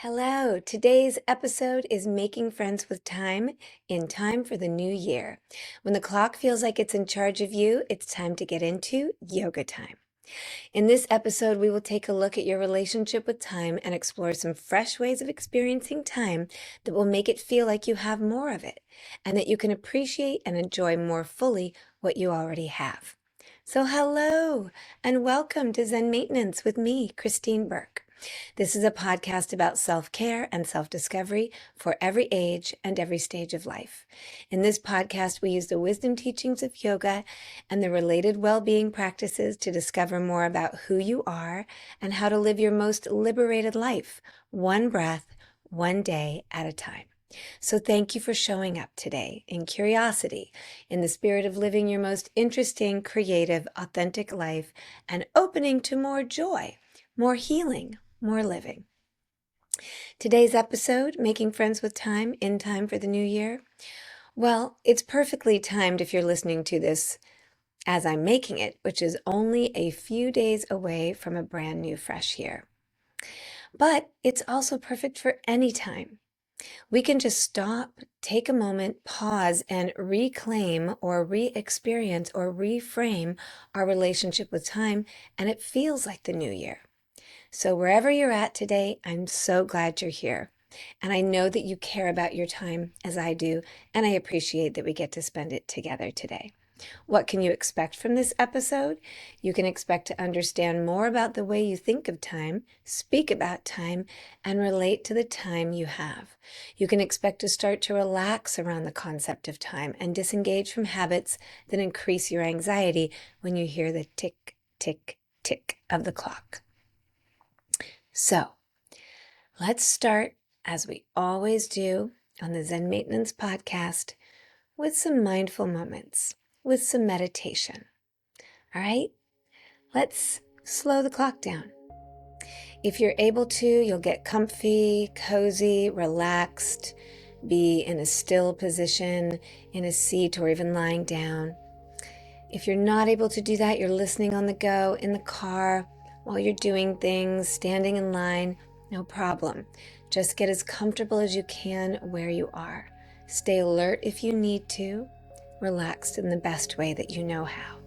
Hello, today's episode is Making Friends with Time in Time for the New Year. When the clock feels like it's in charge of you, it's time to get into yoga time. In this episode, we will take a look at your relationship with time and explore some fresh ways of experiencing time that will make it feel like you have more of it and that you can appreciate and enjoy more fully what you already have. So hello and welcome to Zen Maintenance with me, Christine Burke. This is a podcast about self-care and self-discovery for every age and every stage of life. In this podcast, we use the wisdom teachings of yoga and the related well-being practices to discover more about who you are and how to live your most liberated life, one breath, one day at a time. So thank you for showing up today in curiosity, in the spirit of living your most interesting, creative, authentic life and opening to more joy, more healing, more living. Today's episode, Making Friends with Time in Time for the New Year. Well, it's perfectly timed if you're listening to this as I'm making it, which is only a few days away from a brand new fresh year. But it's also perfect for any time. We can just stop, take a moment, pause, and reclaim or re-experience or reframe our relationship with time, and it feels like the new year. So wherever you're at today, I'm so glad you're here. And I know that you care about your time as I do, and I appreciate that we get to spend it together today. What can you expect from this episode? You can expect to understand more about the way you think of time, speak about time, and relate to the time you have. You can expect to start to relax around the concept of time and disengage from habits that increase your anxiety when you hear the tick, tick, tick of the clock. So, let's start, as we always do on the Zen Maintenance podcast, with some mindful moments, with some meditation. All right? Let's slow the clock down. If you're able to, you'll get comfy, cozy, relaxed, be in a still position, in a seat, or even lying down. If you're not able to do that, you're listening on the go, in the car, while you're doing things, standing in line, no problem. Just get as comfortable as you can where you are. Stay alert if you need to, relaxed in the best way that you know how.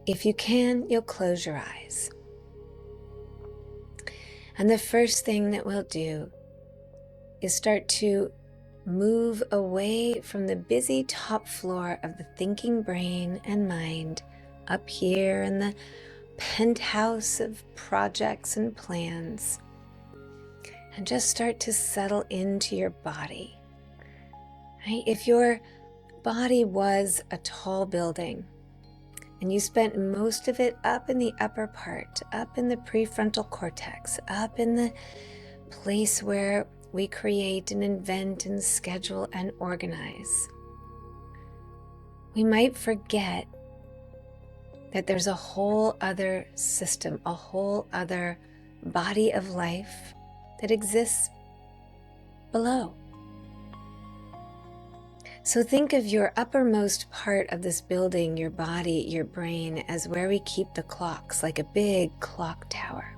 If you can, you'll close your eyes. And the first thing that we'll do is start to move away from the busy top floor of the thinking brain and mind up here in the penthouse of projects and plans, and just start to settle into your body. Right? If your body was a tall building and you spent most of it up in the upper part, up in the prefrontal cortex, up in the place where we create and invent and schedule and organize, we might forget that there's a whole other system, a whole other body of life that exists below. So think of your uppermost part of this building, your body, your brain, as where we keep the clocks, like a big clock tower.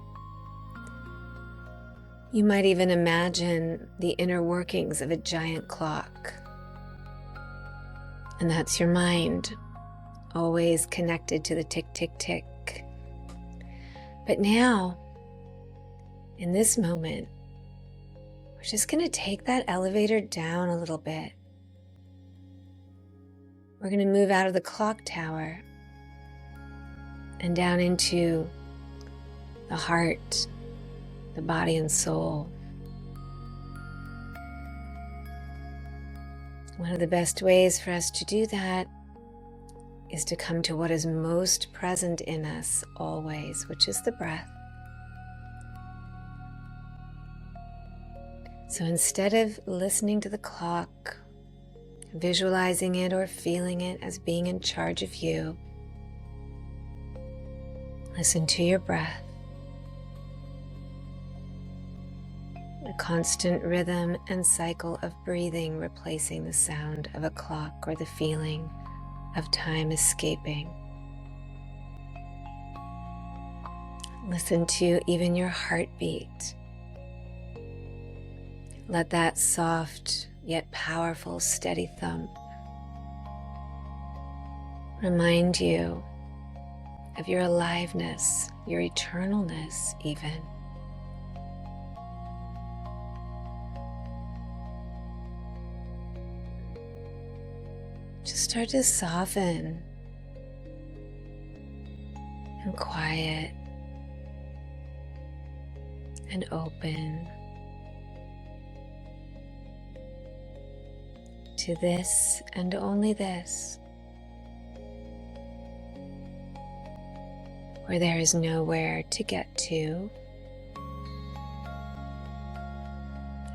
You might even imagine the inner workings of a giant clock. And that's your mind, always connected to the tick, tick, tick. But now, in this moment, we're just going to take that elevator down a little bit. We're going to move out of the clock tower and down into the heart, the body and soul. One of the best ways for us to do that is to come to what is most present in us always, which is the breath. So instead of listening to the clock, visualizing it or feeling it as being in charge of you, listen to your breath. A constant rhythm and cycle of breathing replacing the sound of a clock or the feeling of time escaping. Listen to even your heartbeat Let that soft yet powerful steady thump remind you of your aliveness, your eternalness even. Just start to soften and quiet and open to this and only this, where there is nowhere to get to,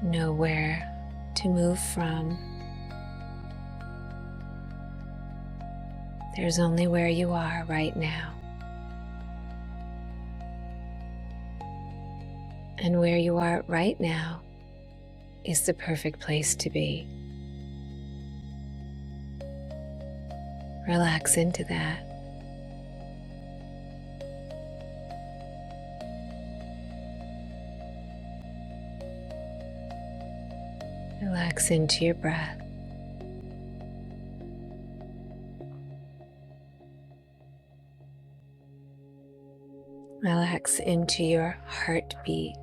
nowhere to move from. There's only where you are right now. And where you are right now is the perfect place to be. Relax into that. Relax into your breath. Relax into your heartbeat.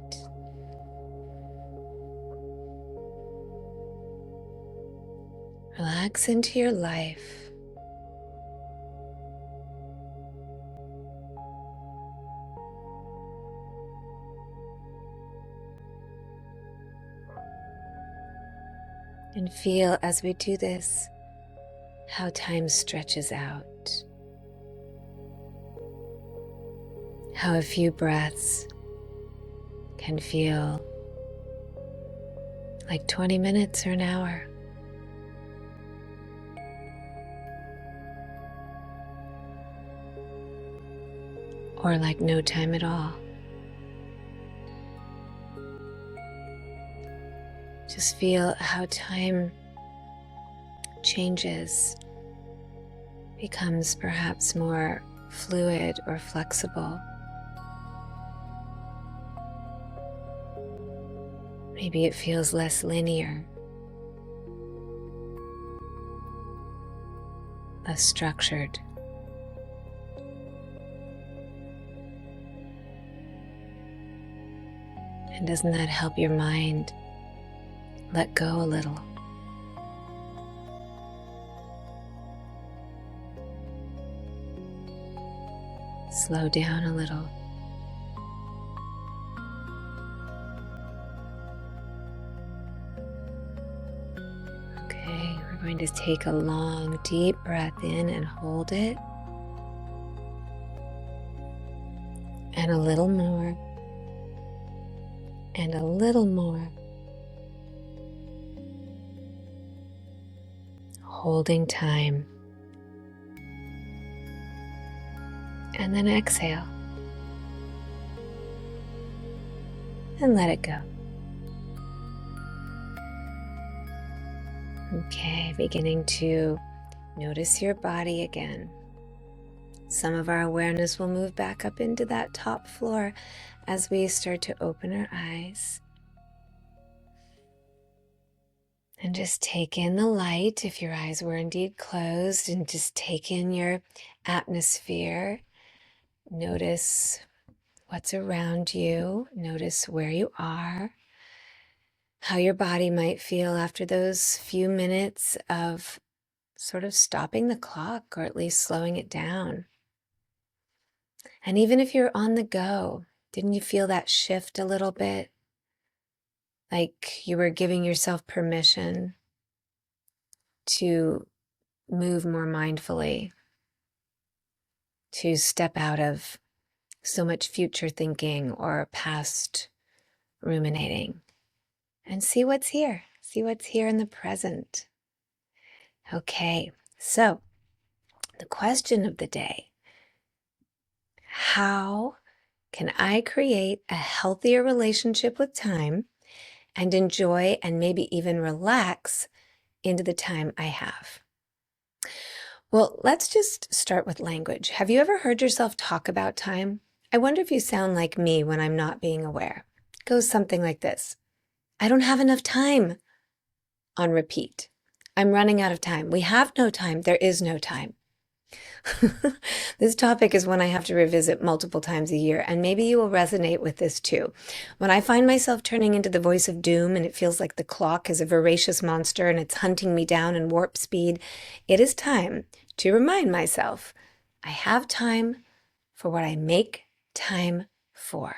Relax into your life. And feel as we do this how time stretches out. How a few breaths can feel like 20 minutes or an hour. Or like no time at all. Just feel how time changes, becomes perhaps more fluid or flexible. Maybe it feels less linear, less structured. And doesn't that help your mind let go a little? Slow down a little. Okay, we're going to take a long, deep breath in and hold it. And a little more. And a little more. Holding time. And then exhale. And let it go. Okay, beginning to notice your body again. Some of our awareness will move back up into that top floor as we start to open our eyes. And just take in the light if your eyes were indeed closed, and just take in your atmosphere. Notice what's around you. Notice where you are, how your body might feel after those few minutes of sort of stopping the clock, or at least slowing it down. And even if you're on the go, didn't you feel that shift a little bit? Like you were giving yourself permission to move more mindfully, to step out of so much future thinking or past ruminating, and see what's here. See what's here in the present. Okay, so the question of the day: how can I create a healthier relationship with time and enjoy and maybe even relax into the time I have? Well, let's just start with language. Have you ever heard yourself talk about time? I wonder if you sound like me when I'm not being aware. It goes something like this. I don't have enough time on repeat. I'm running out of time. We have no time. There is no time. This topic is one I have to revisit multiple times a year, and maybe you will resonate with this too. When I find myself turning into the voice of doom and it feels like the clock is a voracious monster and it's hunting me down in warp speed, it is time to remind myself I have time for what I make time for.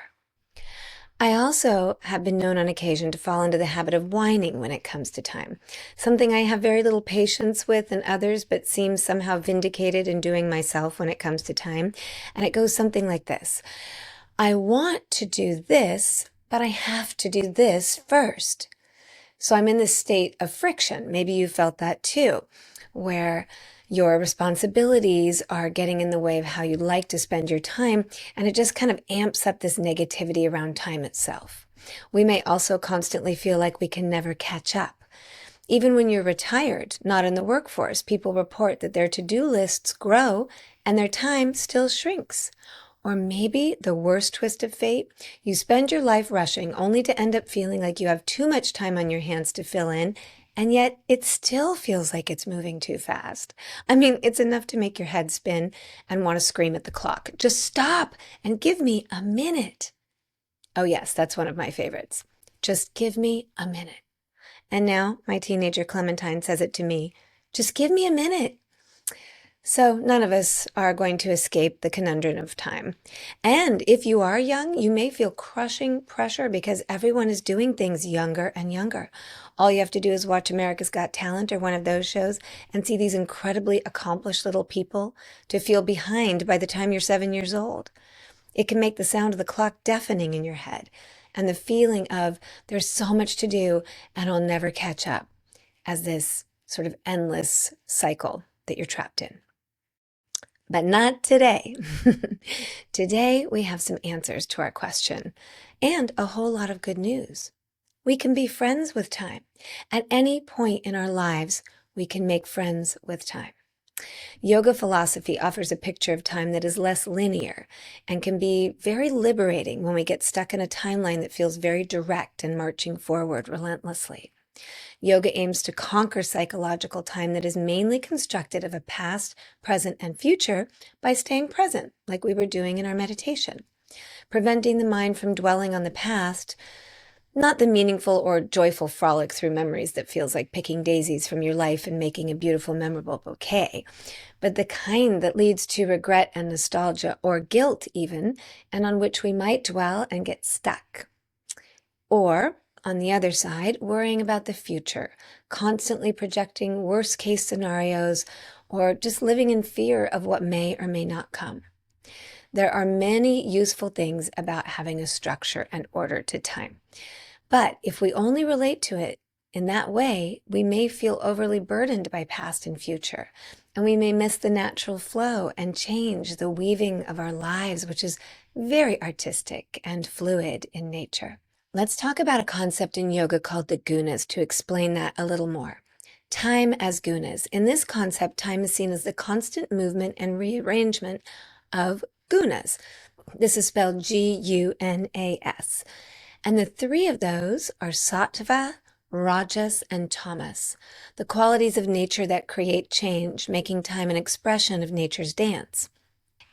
I also have been known on occasion to fall into the habit of whining when it comes to time, something I have very little patience with in others, but seem somehow vindicated in doing myself when it comes to time. And it goes something like this. I want to do this, but I have to do this first. So I'm in this state of friction. Maybe you felt that too, where your responsibilities are getting in the way of how you'd like to spend your time, and it just kind of amps up this negativity around time itself. We may also constantly feel like we can never catch up. Even when you're retired, not in the workforce, people report that their to-do lists grow and their time still shrinks. Or maybe the worst twist of fate, you spend your life rushing only to end up feeling like you have too much time on your hands to fill in, and yet it still feels like it's moving too fast. I mean, it's enough to make your head spin and want to scream at the clock. Just stop and give me a minute. Oh yes, that's one of my favorites. Just give me a minute. And now my teenager Clementine says it to me. Just give me a minute. So none of us are going to escape the conundrum of time. And if you are young, you may feel crushing pressure because everyone is doing things younger and younger. All you have to do is watch America's Got Talent or one of those shows and see these incredibly accomplished little people to feel behind by the time you're 7 years old. It can make the sound of the clock deafening in your head and the feeling of there's so much to do and I'll never catch up as this sort of endless cycle that you're trapped in. But not today. Today, we have some answers to our question and a whole lot of good news. We can be friends with time. At any point in our lives, we can make friends with time. Yoga philosophy offers a picture of time that is less linear and can be very liberating when we get stuck in a timeline that feels very direct and marching forward relentlessly. Yoga aims to conquer psychological time that is mainly constructed of a past, present, and future by staying present, like we were doing in our meditation, preventing the mind from dwelling on the past, not the meaningful or joyful frolic through memories that feels like picking daisies from your life and making a beautiful, memorable bouquet, but the kind that leads to regret and nostalgia, or guilt even, and on which we might dwell and get stuck. Or, on the other side, worrying about the future, constantly projecting worst case scenarios, or just living in fear of what may or may not come. There are many useful things about having a structure and order to time. But if we only relate to it in that way, we may feel overly burdened by past and future, and we may miss the natural flow and change, the weaving of our lives, which is very artistic and fluid in nature. Let's talk about a concept in yoga called the gunas to explain that a little more. Time as gunas. In this concept, time is seen as the constant movement and rearrangement of gunas. This is spelled Gunas. And the three of those are sattva, rajas, and tamas, the qualities of nature that create change, making time an expression of nature's dance.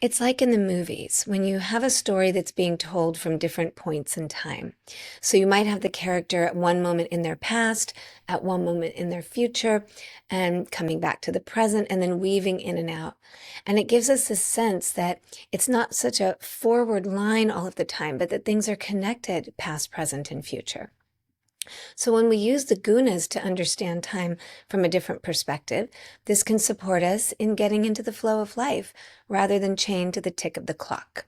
It's like in the movies, when you have a story that's being told from different points in time. So you might have the character at one moment in their past, at one moment in their future, and coming back to the present, and then weaving in and out. And it gives us this sense that it's not such a forward line all of the time, but that things are connected past, present, and future. So when we use the gunas to understand time from a different perspective, this can support us in getting into the flow of life rather than chained to the tick of the clock.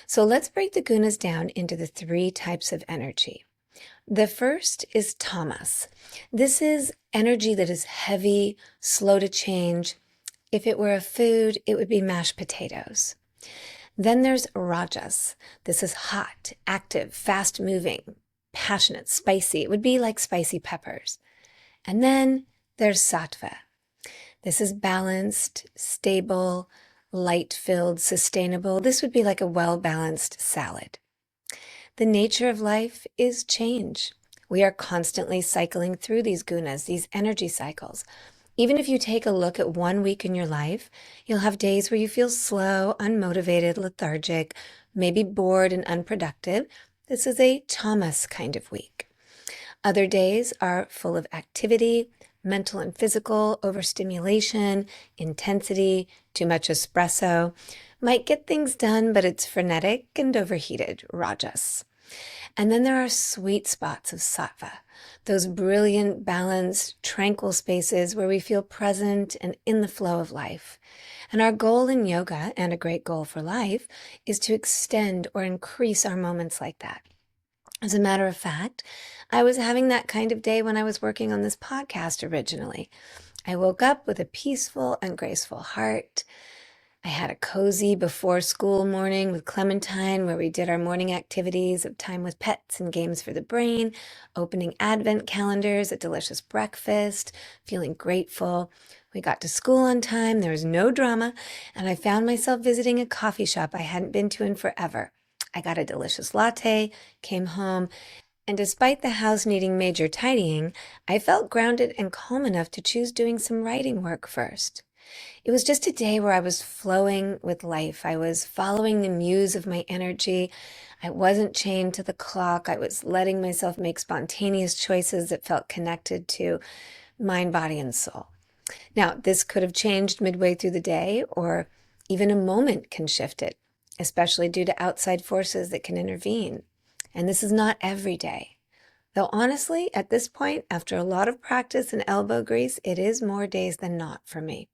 So let's break the gunas down into the three types of energy. The first is tamas. This is energy that is heavy, slow to change. If it were a food, it would be mashed potatoes. Then there's rajas. This is hot, active, fast-moving, passionate, spicy. It would be like spicy peppers. And then there's sattva. This is balanced, stable, light-filled, sustainable. This would be like a well-balanced salad. The nature of life is change. We are constantly cycling through these gunas, these energy cycles. Even if you take a look at 1 week in your life, you'll have days where you feel slow, unmotivated, lethargic, maybe bored and unproductive. This is a tamas kind of week. Other days are full of activity, mental and physical, overstimulation, intensity, too much espresso. Might get things done, but it's frenetic and overheated, rajas. And then there are sweet spots of sattva, those brilliant, balanced, tranquil spaces where we feel present and in the flow of life. And our goal in yoga, and a great goal for life, is to extend or increase our moments like that. As a matter of fact, I was having that kind of day when I was working on this podcast originally. I woke up with a peaceful and graceful heart. I had a cozy before school morning with Clementine where we did our morning activities of time with pets and games for the brain, opening advent calendars, a delicious breakfast, feeling grateful. We got to school on time, there was no drama, and I found myself visiting a coffee shop I hadn't been to in forever. I got a delicious latte, came home, and despite the house needing major tidying, I felt grounded and calm enough to choose doing some writing work first. It was just a day where I was flowing with life. I was following the muse of my energy. I wasn't chained to the clock. I was letting myself make spontaneous choices that felt connected to mind, body, and soul. Now, this could have changed midway through the day, or even a moment can shift it, especially due to outside forces that can intervene. And this is not every day. Though honestly, at this point, after a lot of practice and elbow grease, it is more days than not for me.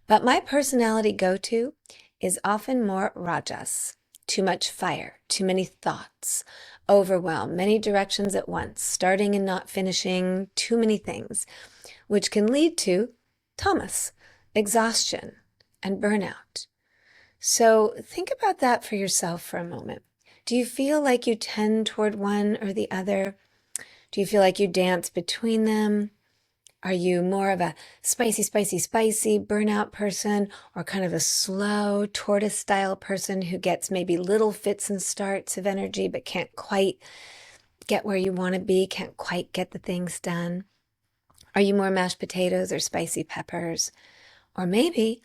But my personality go-to is often more rajas, too much fire, too many thoughts, overwhelm, many directions at once, starting and not finishing, too many things, which can lead to tamas, exhaustion, and burnout. So think about that for yourself for a moment. Do you feel like you tend toward one or the other? Do you feel like you dance between them? Are you more of a spicy burnout person, or kind of a slow tortoise style person who gets maybe little fits and starts of energy but can't quite get where you want to be, can't quite get the things done? Are you more mashed potatoes or spicy peppers? Or maybe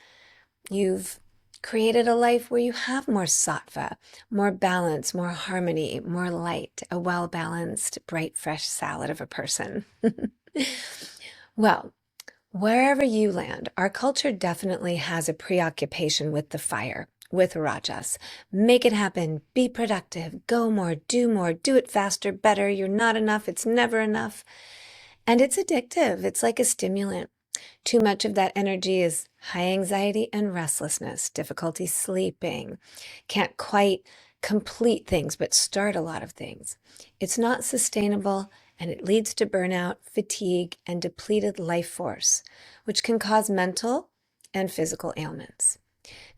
you've created a life where you have more sattva, more balance, more harmony, more light, a well-balanced, bright, fresh salad of a person. Well, wherever you land, our culture definitely has a preoccupation with the fire, with rajas. Make it happen, be productive, go more, do it faster, better, you're not enough, it's never enough. And it's addictive, it's like a stimulant. Too much of that energy is high anxiety and restlessness, difficulty sleeping, can't quite complete things but start a lot of things. It's not sustainable, and it leads to burnout, fatigue, and depleted life force, which can cause mental and physical ailments.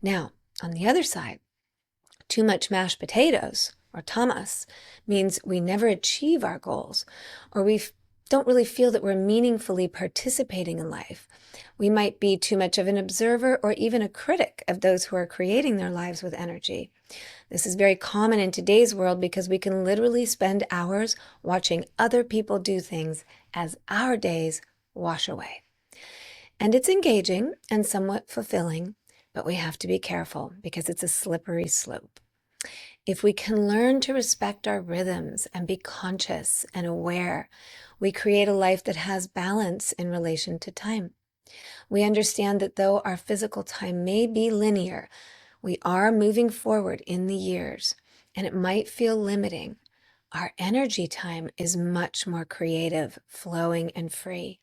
Now, on the other side, too much mashed potatoes, or tamas, means we never achieve our goals, or we don't really feel that we're meaningfully participating in life. We might be too much of an observer or even a critic of those who are creating their lives with energy. This is very common in today's world because we can literally spend hours watching other people do things as our days wash away. And it's engaging and somewhat fulfilling, but we have to be careful because it's a slippery slope. If we can learn to respect our rhythms and be conscious and aware, we create a life that has balance in relation to time. We understand that though our physical time may be linear, we are moving forward in the years, and it might feel limiting. Our energy time is much more creative, flowing, and free.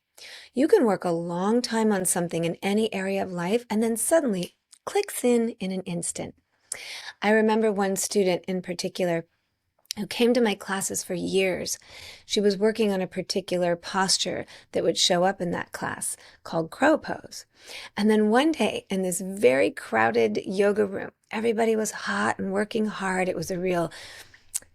You can work a long time on something in any area of life, and then suddenly clicks in an instant. I remember one student in particular who came to my classes for years. She was working on a particular posture that would show up in that class called crow pose. And then one day in this very crowded yoga room, everybody was hot and working hard. It was a real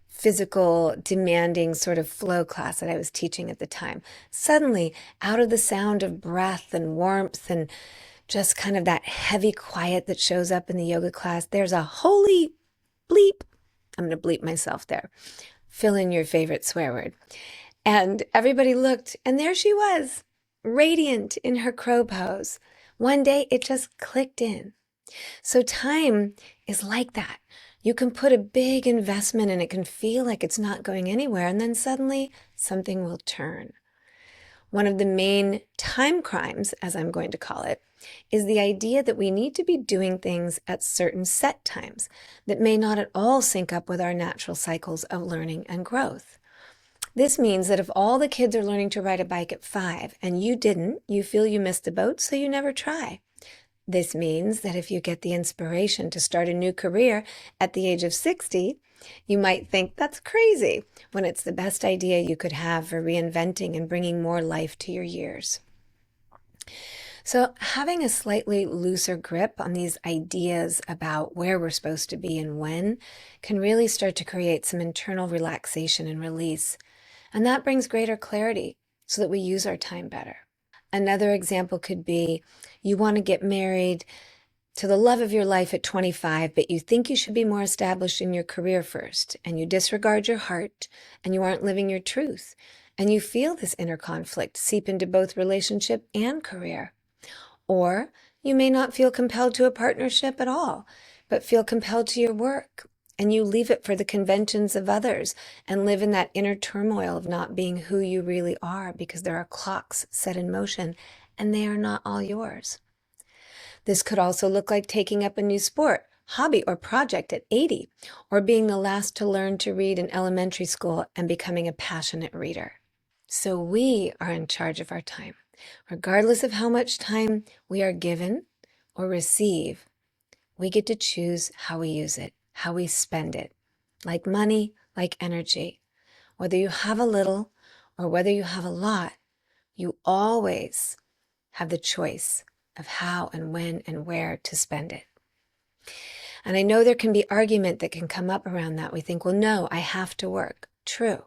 physical, demanding sort of flow class that I was teaching at the time. Suddenly, out of the sound of breath and warmth and just kind of that heavy quiet that shows up in the yoga class, there's a holy bleep. I'm going to bleep myself there. Fill in your favorite swear word. And everybody looked, and there she was, radiant in her crow pose. One day it just clicked in. So time is like that. You can put a big investment and it can feel like it's not going anywhere, and then suddenly something will turn. One of the main time crimes, as I'm going to call it, is the idea that we need to be doing things at certain set times that may not at all sync up with our natural cycles of learning and growth. This means that if all the kids are learning to ride a bike at 5 and you didn't, you feel you missed the boat, so you never try. This means that if you get the inspiration to start a new career at the age of 60, you might think that's crazy when it's the best idea you could have for reinventing and bringing more life to your years. So having a slightly looser grip on these ideas about where we're supposed to be and when can really start to create some internal relaxation and release. And that brings greater clarity so that we use our time better. Another example could be you want to get married to the love of your life at 25, but you think you should be more established in your career first, and you disregard your heart, and you aren't living your truth, and you feel this inner conflict seep into both relationship and career. Or you may not feel compelled to a partnership at all, but feel compelled to your work, and you leave it for the conventions of others and live in that inner turmoil of not being who you really are because there are clocks set in motion and they are not all yours. This could also look like taking up a new sport, hobby, or project at 80, or being the last to learn to read in elementary school and becoming a passionate reader. So we are in charge of our time. Regardless of how much time we are given or receive, we get to choose how we use it, how we spend it, like money, like energy. Whether you have a little or whether you have a lot, you always have the choice of how and when and where to spend it. And I know there can be argument that can come up around that. We think, well, no, I have to work. True.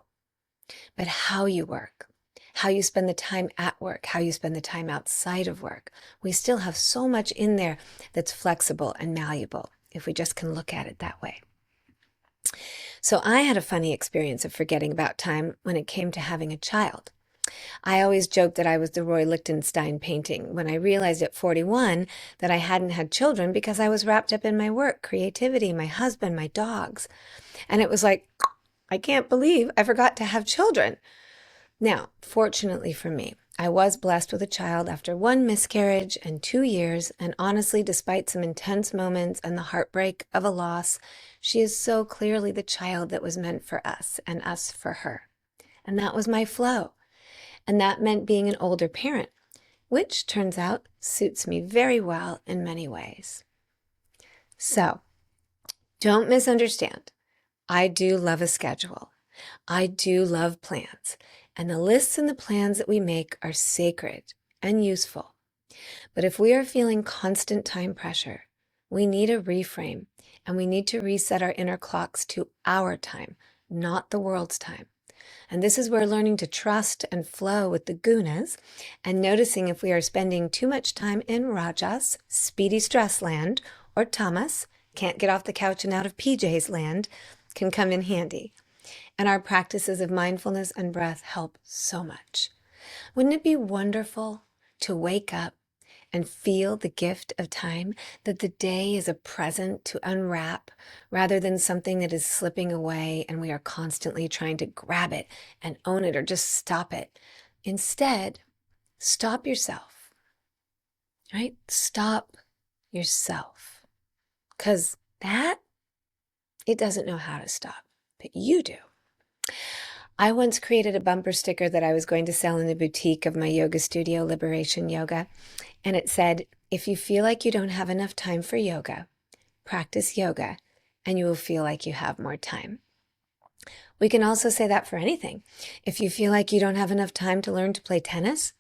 But how you work, how you spend the time at work, how you spend the time outside of work, we still have so much in there that's flexible and malleable if we just can look at it that way. So I had a funny experience of forgetting about time when it came to having a child. I always joked that I was the Roy Lichtenstein painting when I realized at 41 that I hadn't had children because I was wrapped up in my work, creativity, my husband, my dogs. And it was like, I can't believe I forgot to have children. Now, fortunately for me, I was blessed with a child after 1 miscarriage and 2 years, and honestly, despite some intense moments and the heartbreak of a loss, she is so clearly the child that was meant for us and us for her. And that was my flow. And that meant being an older parent, which turns out suits me very well in many ways. So, don't misunderstand. I do love a schedule. I do love plans. And the lists and the plans that we make are sacred and useful. But if we are feeling constant time pressure, we need a reframe and we need to reset our inner clocks to our time, not the world's time. And this is where learning to trust and flow with the gunas and noticing if we are spending too much time in rajas, speedy stress land, or tamas, can't get off the couch and out of PJs land, can come in handy. And our practices of mindfulness and breath help so much. Wouldn't it be wonderful to wake up and feel the gift of time, that the day is a present to unwrap rather than something that is slipping away and we are constantly trying to grab it and own it or just stop it. Instead, stop yourself, right? Stop yourself. Because it doesn't know how to stop, but you do. I once created a bumper sticker that I was going to sell in the boutique of my yoga studio, Liberation Yoga. And it said, if you feel like you don't have enough time for yoga, practice yoga and you will feel like you have more time. We can also say that for anything. If you feel like you don't have enough time to learn to play tennis,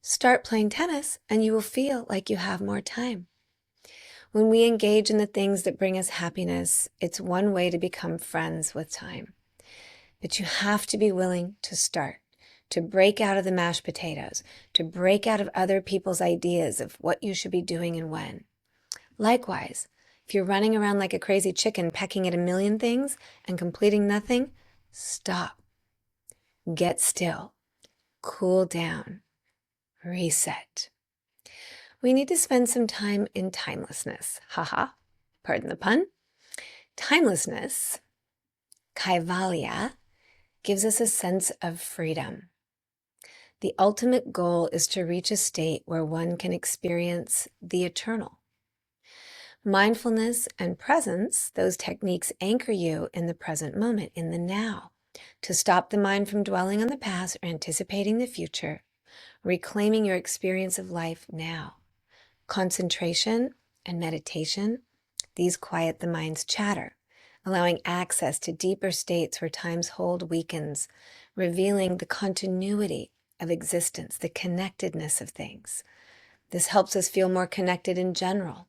start playing tennis and you will feel like you have more time. When we engage in the things that bring us happiness, it's one way to become friends with time. But you have to be willing to start, to break out of the mashed potatoes, to break out of other people's ideas of what you should be doing and when. Likewise, if you're running around like a crazy chicken pecking at a million things and completing nothing, stop. get still, cool down, reset. We need to spend some time in timelessness. Haha, pardon the pun. Timelessness, kaivalya, gives us a sense of freedom. The ultimate goal is to reach a state where one can experience the eternal. Mindfulness and presence, those techniques anchor you in the present moment, in the now, to stop the mind from dwelling on the past or anticipating the future, reclaiming your experience of life now. Concentration and meditation, these quiet the mind's chatter, allowing access to deeper states where time's hold weakens, revealing the continuity of existence, the connectedness of things. This helps us feel more connected in general.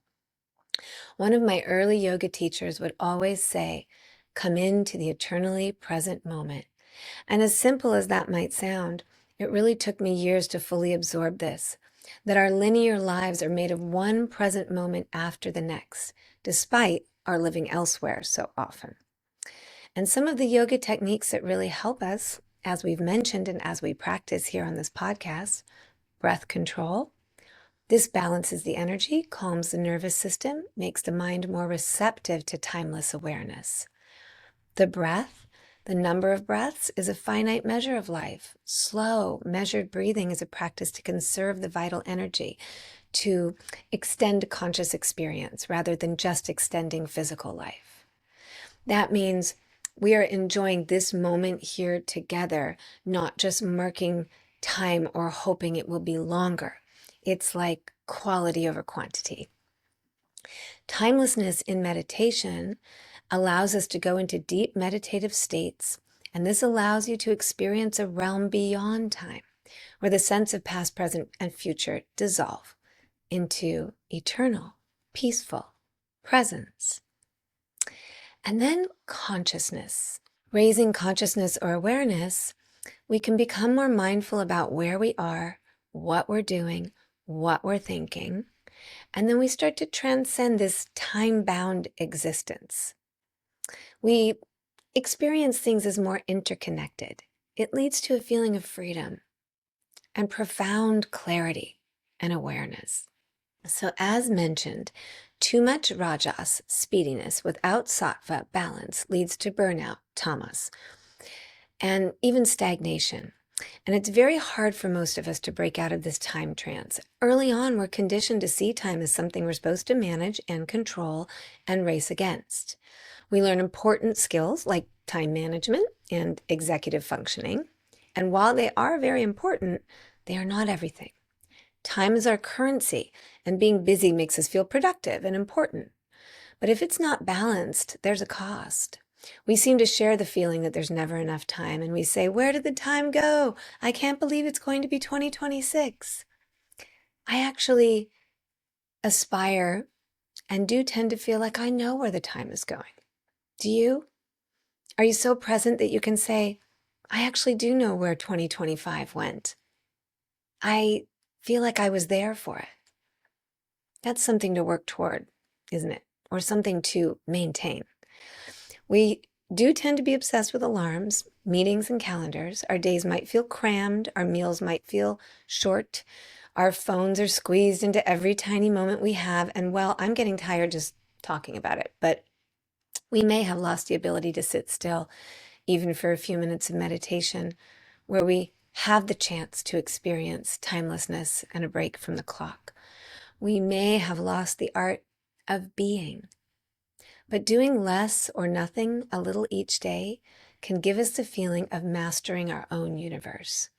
One of my early yoga teachers would always say, come into the eternally present moment. And as simple as that might sound, it really took me years to fully absorb this, that our linear lives are made of one present moment after the next, despite our living elsewhere so often. And some of the yoga techniques that really help us, as we've mentioned and as we practice here on this podcast, breath control. This balances the energy, calms the nervous system, makes the mind more receptive to timeless awareness. The breath, the number of breaths, is a finite measure of life. Slow, measured breathing is a practice to conserve the vital energy, to extend conscious experience rather than just extending physical life. That means we are enjoying this moment here together, not just marking time or hoping it will be longer. It's like quality over quantity. Timelessness in meditation allows us to go into deep meditative states, and this allows you to experience a realm beyond time, where the sense of past, present, and future dissolve into eternal, peaceful presence. And then consciousness. Raising consciousness or awareness, we can become more mindful about where we are, what we're doing, what we're thinking, and then we start to transcend this time-bound existence. We experience things as more interconnected. It leads to a feeling of freedom and profound clarity and awareness. So as mentioned, too much rajas, speediness, without sattva, balance, leads to burnout, tamas, and even stagnation. And it's very hard for most of us to break out of this time trance. Early on, we're conditioned to see time as something we're supposed to manage and control and race against. We learn important skills like time management and executive functioning. And while they are very important, they are not everything. Time is our currency, and being busy makes us feel productive and important. But if it's not balanced, there's a cost. We seem to share the feeling that there's never enough time, and we say, where did the time go? I can't believe it's going to be 2026. I actually aspire and do tend to feel like I know where the time is going. Do you? Are you so present that you can say, I actually do know where 2025 went? I feel like I was there for it. That's something to work toward, isn't it? Or something to maintain. We do tend to be obsessed with alarms, meetings, and calendars. Our days might feel crammed. Our meals might feel short. Our phones are squeezed into every tiny moment we have. And well, I'm getting tired just talking about it, but we may have lost the ability to sit still, even for a few minutes of meditation, where we have the chance to experience timelessness and a break from the clock. We may have lost the art of being. But doing less or nothing a little each day can give us the feeling of mastering our own universe.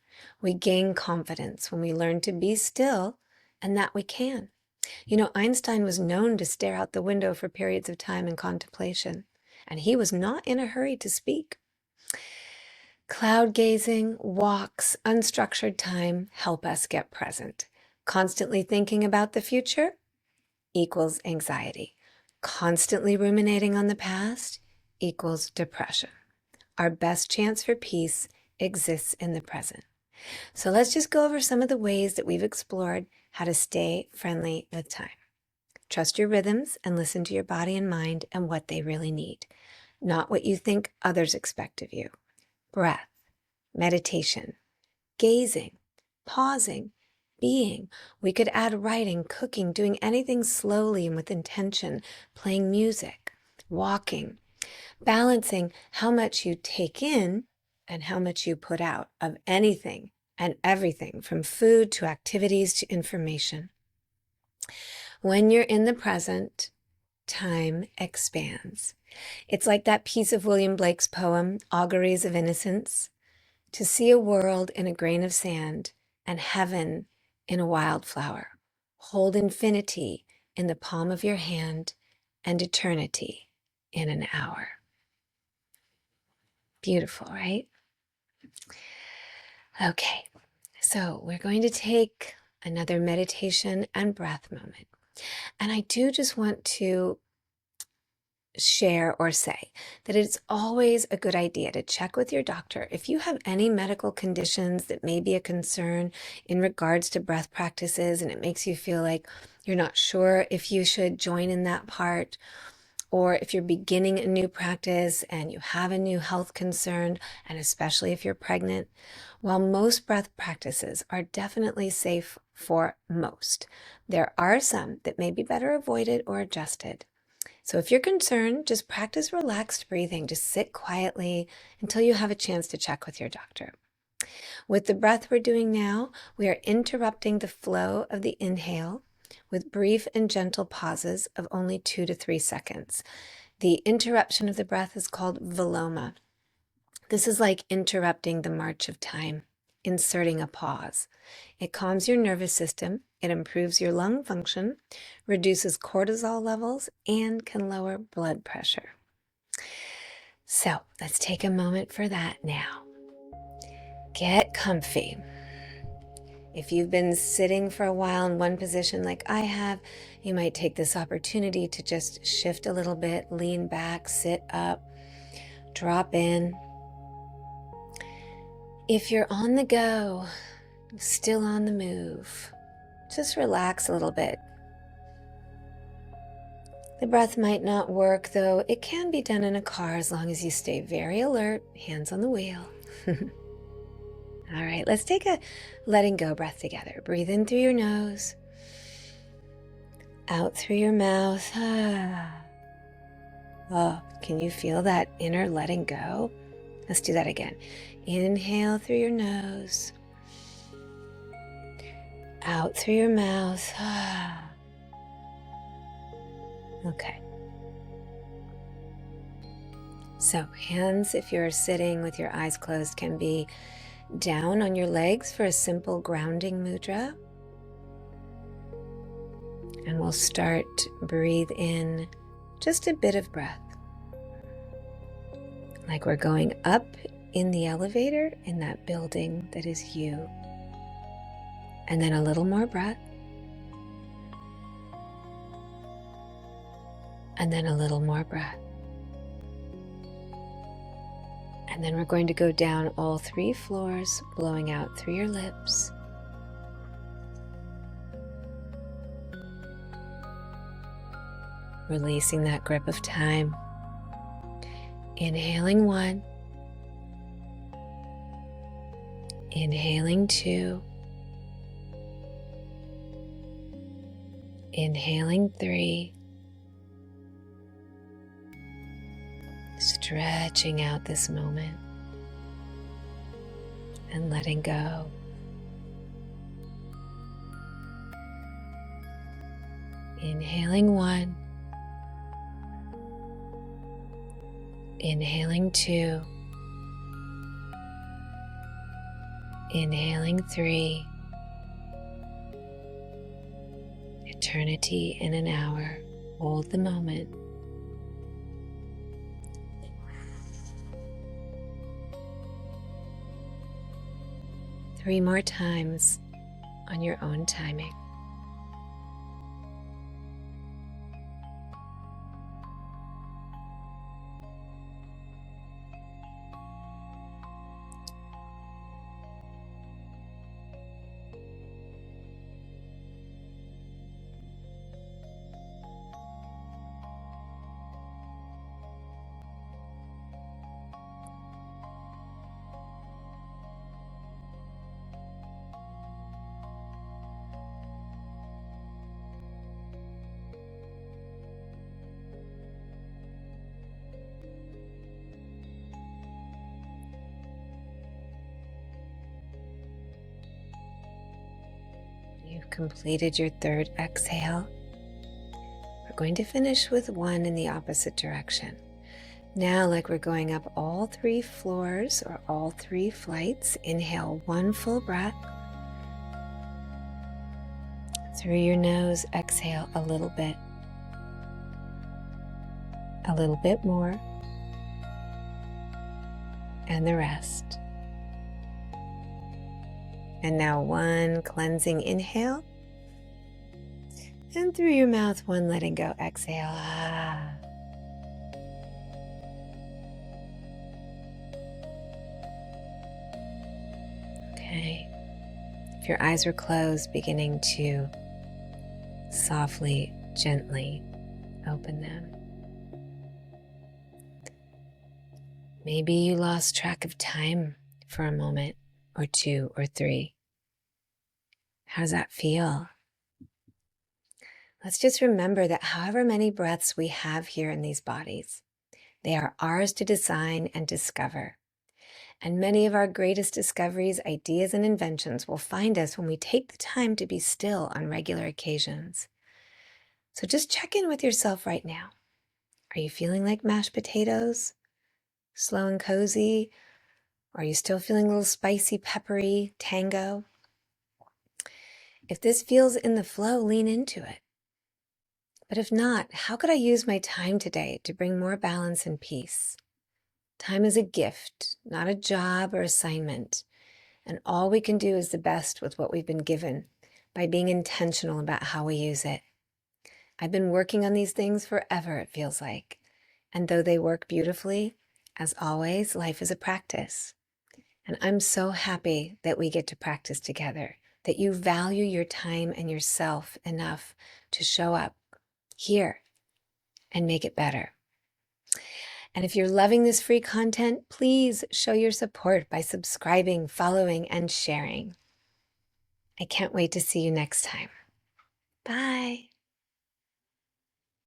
We gain confidence when we learn to be still and that we can. You know, Einstein was known to stare out the window for periods of time in contemplation, and he was not in a hurry to speak. Cloud gazing, walks, unstructured time help us get present. Constantly thinking about the future equals anxiety. Constantly ruminating on the past equals depression. Our best chance for peace exists in the present. So let's just go over some of the ways that we've explored how to stay friendly with time. Trust your rhythms and listen to your body and mind and what they really need, not what you think others expect of you. Breath. meditation, gazing, pausing, being. We could add writing, cooking, doing anything slowly and with intention, playing music, walking, balancing how much you take in and how much you put out of anything and everything, from food to activities to information. When you're in the present, time expands. It's like that piece of William Blake's poem, Auguries of Innocence, to see a world in a grain of sand and heaven in a wildflower. Hold infinity in the palm of your hand and eternity in an hour. Beautiful, right? Okay, so we're going to take another meditation and breath moment. And I do just want to share or say that it's always a good idea to check with your doctor if you have any medical conditions that may be a concern in regards to breath practices and it makes you feel like you're not sure if you should join in that part, or if you're beginning a new practice and you have a new health concern, and especially if you're pregnant. While most breath practices are definitely safe for most, there are some that may be better avoided or adjusted. So if you're concerned, just practice relaxed breathing. Just sit quietly until you have a chance to check with your doctor. With the breath we're doing now, we are interrupting the flow of the inhale with brief and gentle pauses of only 2 to 3 seconds. The interruption of the breath is called viloma. This is like interrupting the march of time, inserting a pause. It calms your nervous system, it improves your lung function, reduces cortisol levels, and can lower blood pressure. So let's take a moment for that now. Get comfy. If you've been sitting for a while in one position like I have, you might take this opportunity to just shift a little bit, lean back, sit up, drop in. If you're on the go, still on the move, just relax a little bit. The breath might not work, though it can be done in a car as long as you stay very alert, hands on the wheel. All right, let's take a letting go breath together. Breathe in through your nose, out through your mouth. Oh, can you feel that inner letting go? Let's do that again. Inhale through your nose, out through your mouth. Okay. So hands, if you're sitting with your eyes closed, can be down on your legs for a simple grounding mudra. And we'll start, breathe in just a bit of breath. Like we're going up in the elevator in that building that is you. And then a little more breath. And then a little more breath. And then we're going to go down all 3 floors, blowing out through your lips. Releasing that grip of time. Inhaling 1. Inhaling 2. Inhaling 3. Stretching out this moment and letting go. Inhaling 1. Inhaling 2. Inhaling 3. Eternity in an hour. Hold the moment. Three more times on your own timing. You've completed your third exhale. We're going to finish with one in the opposite direction. Now, like we're going up all 3 floors or all 3 flights, inhale 1 full breath. Through your nose, exhale a little bit more, and the rest. And now 1 cleansing inhale, and through your mouth, 1 letting go exhale. Okay. If your eyes are closed, beginning to softly, gently open them. Maybe you lost track of time for a moment or 2 or 3. How does that feel? Let's just remember that however many breaths we have here in these bodies, they are ours to design and discover. And many of our greatest discoveries, ideas, and inventions will find us when we take the time to be still on regular occasions. So just check in with yourself right now. Are you feeling like mashed potatoes? Slow and cozy? Or are you still feeling a little spicy, peppery, tango? If this feels in the flow, lean into it. But if not, how could I use my time today to bring more balance and peace? Time is a gift, not a job or assignment. And all we can do is the best with what we've been given by being intentional about how we use it. I've been working on these things forever, it feels like. And though they work beautifully, as always, life is a practice. And I'm so happy that we get to practice together, that you value your time and yourself enough to show up here and make it better. And if you're loving this free content, please show your support by subscribing, following, and sharing. I can't wait to see you next time. Bye.